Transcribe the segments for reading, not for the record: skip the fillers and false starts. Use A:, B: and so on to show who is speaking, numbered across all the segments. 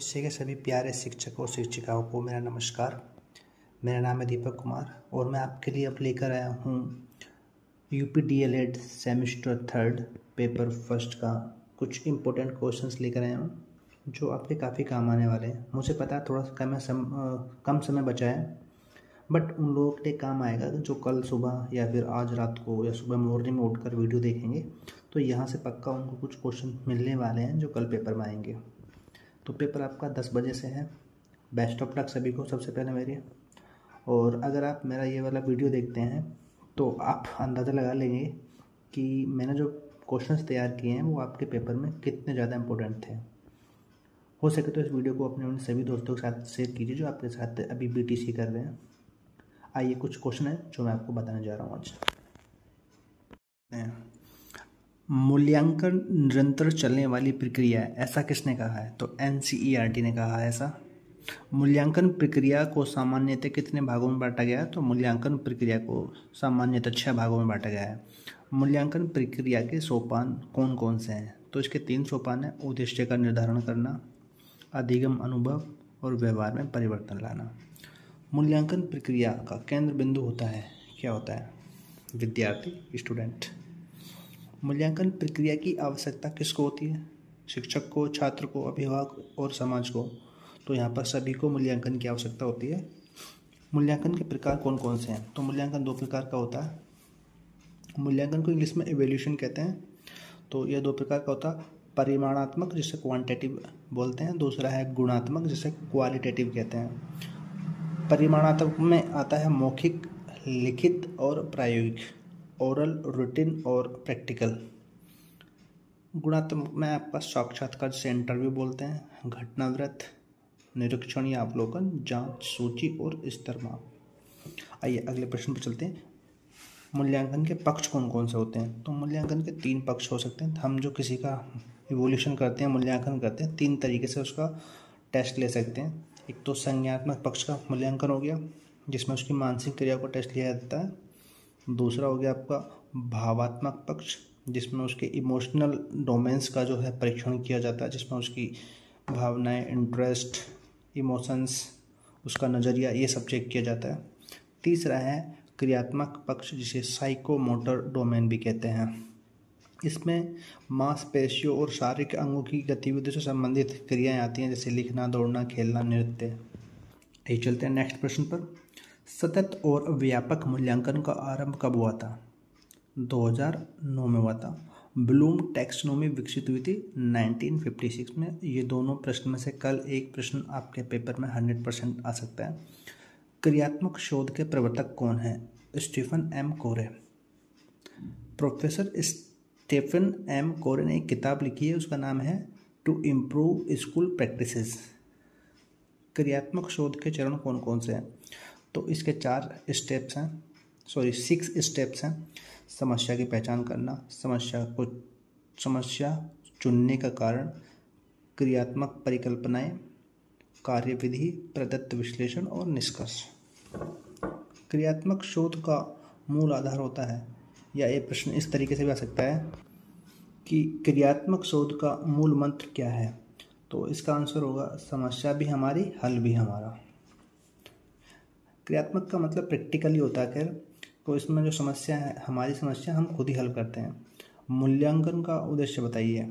A: विषय के सभी प्यारे शिक्षकों और शिक्षिकाओं को मेरा नमस्कार। मेरा नाम है दीपक कुमार और मैं आपके लिए अब लेकर आया हूँ UP DElEd semester 3 paper first का कुछ इम्पोर्टेंट क्वेश्चंस लेकर आया हूँ जो आपके काफ़ी काम आने वाले हैं। मुझे पता है थोड़ा सा कम समय बचा है, बट उन लोगों के लिए काम आएगा जो कल सुबह या फिर आज रात को या सुबह मॉर्निंग में उठकर वीडियो देखेंगे, तो यहाँ से पक्का उनको कुछ क्वेश्चन मिलने वाले हैं जो कल पेपर में आएंगे। तो पेपर आपका 10 बजे से है। बेस्ट ऑफ लक सभी को सबसे पहले मेरी। और अगर आप मेरा ये वाला वीडियो देखते हैं तो आप अंदाज़ा लगा लेंगे कि मैंने जो क्वेश्चंस तैयार किए हैं वो आपके पेपर में कितने ज़्यादा इम्पोर्टेंट थे। हो सके तो इस वीडियो को अपने सभी दोस्तों के साथ शेयर कीजिए जो आपके साथ अभी बीटीसी कर रहे हैं। आइए कुछ क्वेश्चन है जो मैं आपको बताने जा रहा हूँ आज। मूल्यांकन निरंतर चलने वाली प्रक्रिया है, ऐसा किसने कहा है? तो एनसीईआरटी ने कहा है ऐसा। मूल्यांकन प्रक्रिया को सामान्यतः कितने भागों में बांटा गया है? तो मूल्यांकन प्रक्रिया को सामान्यतः 6 भागों में बांटा गया है। मूल्यांकन प्रक्रिया के सोपान कौन कौन से हैं? तो इसके 3 सोपान हैं। उद्देश्य का निर्धारण करना, अधिगम अनुभव और व्यवहार में परिवर्तन लाना। मूल्यांकन प्रक्रिया का केंद्र बिंदु होता है, क्या होता है? विद्यार्थी, स्टूडेंट। मूल्यांकन प्रक्रिया की आवश्यकता किसको होती है? शिक्षक को, छात्र को, अभिभावक और समाज को। तो यहाँ पर सभी को मूल्यांकन की आवश्यकता होती है। मूल्यांकन के प्रकार कौन कौन से हैं? तो मूल्यांकन 2 प्रकार का होता है। मूल्यांकन को इंग्लिश में इवैल्यूएशन कहते हैं। तो यह 2 प्रकार का होता है। परिमाणात्मक जिसे क्वांटिटेटिव बोलते हैं, दूसरा है गुणात्मक जिसे क्वालिटेटिव कहते हैं। परिमाणात्मक में आता है मौखिक, लिखित और प्रायोगिक, ओरल, रूटीन और प्रैक्टिकल। गुणात्मक में आपका साक्षात्कार जिसे इंटरव्यू बोलते हैं, घटनावृत्त, निरीक्षण या अवलोकन, जांच, सूची और स्तर माप। आइए अगले प्रश्न पर चलते हैं। मूल्यांकन के पक्ष कौन कौन से होते हैं? तो मूल्यांकन के 3 पक्ष हो सकते हैं। हम जो किसी का इवोल्यूशन करते हैं, मूल्यांकन करते हैं, 3 तरीके से उसका टेस्ट ले सकते हैं। एक तो संज्ञानात्मक पक्ष का मूल्यांकन हो गया जिसमें उसकी मानसिक क्रिया को टेस्ट लिया जाता है। दूसरा हो गया आपका भावात्मक पक्ष जिसमें उसके इमोशनल डोमेन्स का जो है परीक्षण किया जाता है, जिसमें उसकी भावनाएं, इंटरेस्ट, इमोशंस, उसका नज़रिया, ये सब चेक किया जाता है। तीसरा है क्रियात्मक पक्ष जिसे साइकोमोटर डोमेन भी कहते हैं। इसमें मांसपेशियों और शारीरिक अंगों की गतिविधि से संबंधित क्रियाएं आती हैं जैसे लिखना, दौड़ना, खेलना, नृत्य। यही चलते हैं नेक्स्ट प्रश्न पर। सतत और व्यापक मूल्यांकन का आरंभ कब हुआ था? 2009 में हुआ था। ब्लूम टैक्सोनॉमी विकसित हुई थी 1956 में। ये दोनों प्रश्न में से कल एक प्रश्न आपके पेपर में 100% आ सकता है। क्रियात्मक शोध के प्रवर्तक कौन हैं? स्टीफन एम कोरे। प्रोफेसर स्टीफन एम कोरे ने एक किताब लिखी है, उसका नाम है टू इम्प्रूव स्कूल प्रैक्टिसेस। क्रियात्मक शोध के चरण कौन कौन से हैं? तो इसके 6 स्टेप्स हैं। समस्या की पहचान करना, समस्या चुनने का कारण, क्रियात्मक परिकल्पनाएं, कार्यविधि, प्रदत्त विश्लेषण और निष्कर्ष। क्रियात्मक शोध का मूल आधार होता है, या ये प्रश्न इस तरीके से भी आ सकता है कि क्रियात्मक शोध का मूल मंत्र क्या है? तो इसका आंसर होगा समस्या भी हमारी, हल भी हमारा। क्रियात्मक का मतलब प्रैक्टिकली होता है। खैर, तो इसमें जो समस्या है, हमारी समस्या हम खुद ही हल करते हैं। मूल्यांकन का उद्देश्य बताइए।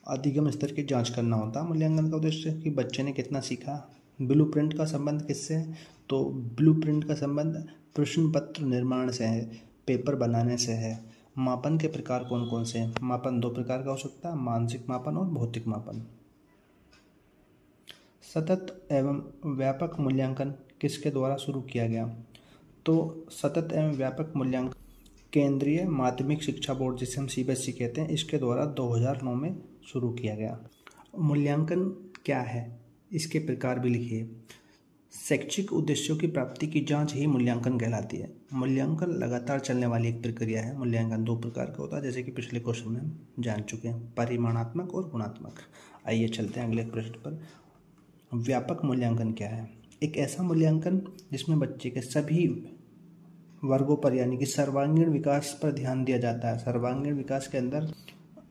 A: अधिगम स्तर की जांच करना होता है मूल्यांकन का उद्देश्य कि बच्चे ने कितना सीखा। ब्लूप्रिंट का संबंध किससे है? तो ब्लूप्रिंट का संबंध प्रश्न पत्र निर्माण से है, पेपर बनाने से है। मापन के प्रकार कौन कौन से हैं? मापन 2 प्रकार का हो सकता है, मानसिक मापन और भौतिक मापन। सतत एवं व्यापक मूल्यांकन किसके द्वारा शुरू किया गया? तो सतत एवं व्यापक मूल्यांकन केंद्रीय माध्यमिक शिक्षा बोर्ड जिसे हम सीबीएसई कहते हैं, इसके द्वारा 2009 में शुरू किया गया। मूल्यांकन क्या है, इसके प्रकार भी लिखिए। शैक्षिक उद्देश्यों की प्राप्ति की जांच ही मूल्यांकन कहलाती है। मूल्यांकन लगातार चलने वाली एक प्रक्रिया है। मूल्यांकन 2 प्रकार का होता है जैसे कि पिछले क्वेश्चन में हम जान चुके हैं, परिमाणात्मक और गुणात्मक। आइए चलते हैं अगले प्रश्न पर। व्यापक मूल्यांकन क्या है? एक ऐसा मूल्यांकन जिसमें बच्चे के सभी वर्गों पर यानी कि सर्वांगीण विकास पर ध्यान दिया जाता है। सर्वांगीण विकास के अंदर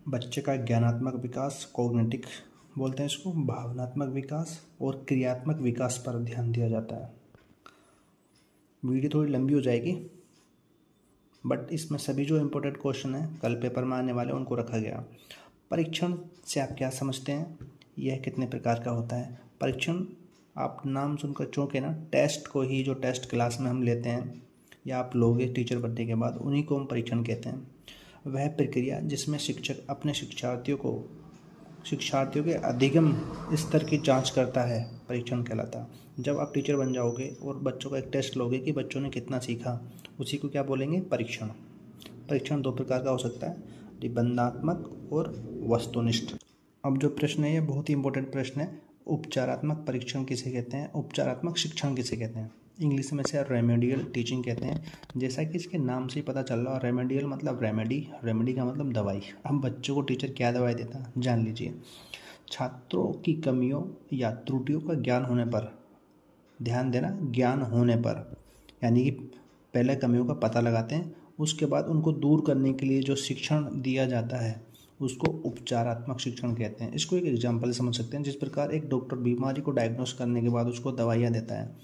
A: बच्चे का ज्ञानात्मक विकास, कॉग्निटिव बोलते हैं इसको, भावनात्मक विकास और क्रियात्मक विकास पर ध्यान दिया जाता है। वीडियो थोड़ी लंबी हो जाएगी, बट इसमें सभी जो इम्पोर्टेंट क्वेश्चन हैं कल पेपर में आने वाले उनको रखा गया। परीक्षण से आप क्या समझते हैं, यह कितने प्रकार का होता है? परीक्षण आप नाम सुनकर चौंके ना, टेस्ट को ही, जो टेस्ट क्लास में हम लेते हैं या आप लोगे टीचर बनने के बाद, उन्हीं को हम परीक्षण कहते हैं। वह प्रक्रिया जिसमें शिक्षक अपने शिक्षार्थियों के अधिगम स्तर की जांच करता है, परीक्षण कहलाता है। जब आप टीचर बन जाओगे और बच्चों का एक टेस्ट लोगे कि बच्चों ने कितना सीखा, उसी को क्या बोलेंगे? परीक्षण। परीक्षण दो प्रकार का हो सकता है, निबंधात्मक और वस्तुनिष्ठ। अब जो प्रश्न है ये बहुत ही इंपॉर्टेंट प्रश्न है। उपचारात्मक परीक्षण किसे कहते हैं? उपचारात्मक शिक्षण किसे कहते हैं? इंग्लिश में से रेमेडियल टीचिंग कहते हैं। जैसा कि इसके नाम से ही पता चल रहा है, रेमेडियल मतलब रेमेडी का मतलब दवाई। अब बच्चों को टीचर क्या दवाई देता है जान लीजिए। छात्रों की कमियों या त्रुटियों का ज्ञान होने पर, ध्यान देना, ज्ञान होने पर, यानी कि पहले कमियों का पता लगाते हैं, उसके बाद उनको दूर करने के लिए जो शिक्षण दिया जाता है उसको उपचारात्मक शिक्षण कहते हैं। इसको एक एग्जाम्पल समझ सकते हैं। जिस प्रकार एक डॉक्टर बीमारी को डायग्नोस करने के बाद उसको दवाइयाँ देता है,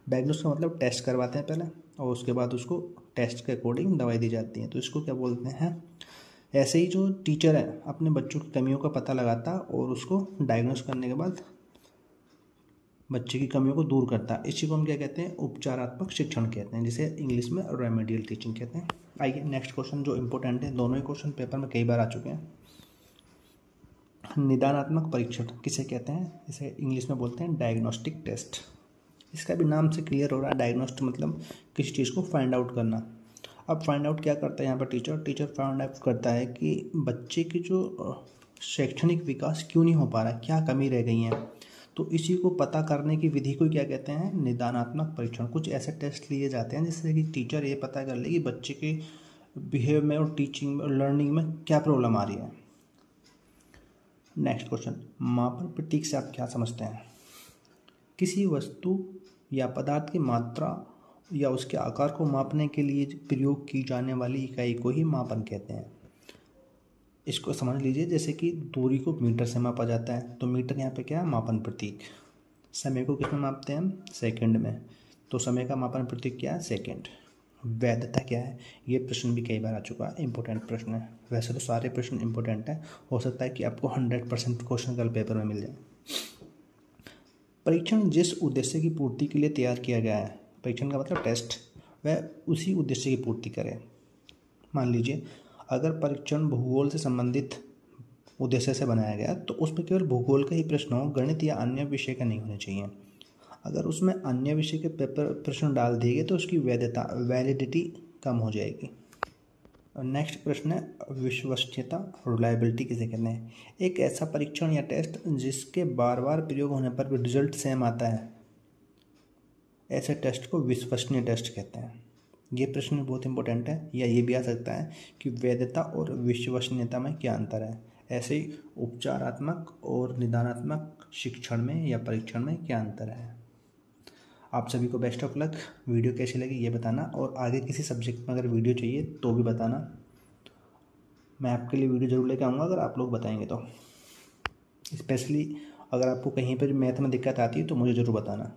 A: डायग्नोस का मतलब टेस्ट करवाते हैं पहले और उसके बाद उसको टेस्ट के अकॉर्डिंग दवाई दी जाती है, तो इसको क्या बोलते हैं? ऐसे ही जो टीचर है अपने बच्चों की कमियों का पता लगाता और उसको डायग्नोस करने के बाद बच्चे की कमियों को दूर करता है, इसी को हम क्या कहते हैं? उपचारात्मक शिक्षण कहते हैं, जिसे इंग्लिश में रेमेडियल टीचिंग कहते हैं। आइए नेक्स्ट क्वेश्चन जो इंपॉर्टेंट है, दोनों ही क्वेश्चन पेपर में कई बार आ चुके हैं। निदानात्मक परीक्षण किसे कहते हैं? इसे इंग्लिश में बोलते हैं डायग्नोस्टिक टेस्ट। इसका भी नाम से क्लियर हो रहा है, डायग्नोस्ट मतलब किसी चीज़ को फाइंड आउट करना। अब फाइंड आउट क्या करता है यहाँ पर टीचर फाइंड आउट करता है कि बच्चे की जो शैक्षणिक विकास क्यों नहीं हो पा रहा है, क्या कमी रह गई है, तो इसी को पता करने की विधि को क्या कहते हैं? निदानात्मक परीक्षण। कुछ ऐसे टेस्ट लिए जाते हैं जिससे कि टीचर ये पता कर ले कि बच्चे के बिहेव में और टीचिंग में और लर्निंग में क्या प्रॉब्लम आ रही है। नेक्स्ट क्वेश्चन, मापन प्रतीक से आप क्या समझते हैं? किसी वस्तु या पदार्थ की मात्रा या उसके आकार को मापने के लिए प्रयोग की जाने वाली इकाई को ही मापन कहते हैं। इसको समझ लीजिए, जैसे कि दूरी को मीटर से मापा जाता है, तो मीटर यहाँ पे क्या है? मापन प्रतीक। समय को किसमें मापते हैं हम? सेकंड में, तो समय का मापन प्रतीक क्या है? सेकंड। वैधता क्या है? ये प्रश्न भी कई बार आ चुका है, इंपॉर्टेंट प्रश्न है। वैसे तो सारे प्रश्न इंपॉर्टेंट हैं, हो सकता है कि आपको 100% क्वेश्चन कल पेपर में मिल जाए। परीक्षण जिस उद्देश्य की पूर्ति के लिए तैयार किया गया है, परीक्षण का मतलब टेस्ट, वह उसी उद्देश्य की पूर्ति करे। मान लीजिए अगर परीक्षण भूगोल से संबंधित उद्देश्य से बनाया गया तो उसमें केवल भूगोल का ही प्रश्न हो, गणित या अन्य विषय का नहीं होने चाहिए। अगर उसमें अन्य विषय के पेपर प्रश्न डाल दिए गए तो उसकी वैलिडिटी कम हो जाएगी। नेक्स्ट प्रश्न है विश्वसनीयता, रिलायबिलिटी किसे कहते हैं? एक ऐसा परीक्षण या टेस्ट जिसके बार बार प्रयोग होने पर भी रिजल्ट सेम आता है, ऐसे टेस्ट को विश्वसनीय टेस्ट कहते हैं। ये प्रश्न बहुत इंपॉर्टेंट है, या ये भी आ सकता है कि वैधता और विश्वसनीयता में क्या अंतर है। ऐसे ही उपचारात्मक और निदानात्मक शिक्षण में या परीक्षण में क्या अंतर है। आप सभी को बेस्ट ऑफ लक। वीडियो कैसी लगी ये बताना, और आगे किसी सब्जेक्ट में अगर वीडियो चाहिए तो भी बताना, मैं आपके लिए वीडियो ज़रूर लेकर आऊँगा अगर आप लोग बताएंगे तो। स्पेशली अगर आपको कहीं पर मैथ में दिक्कत आती है तो मुझे ज़रूर बताना।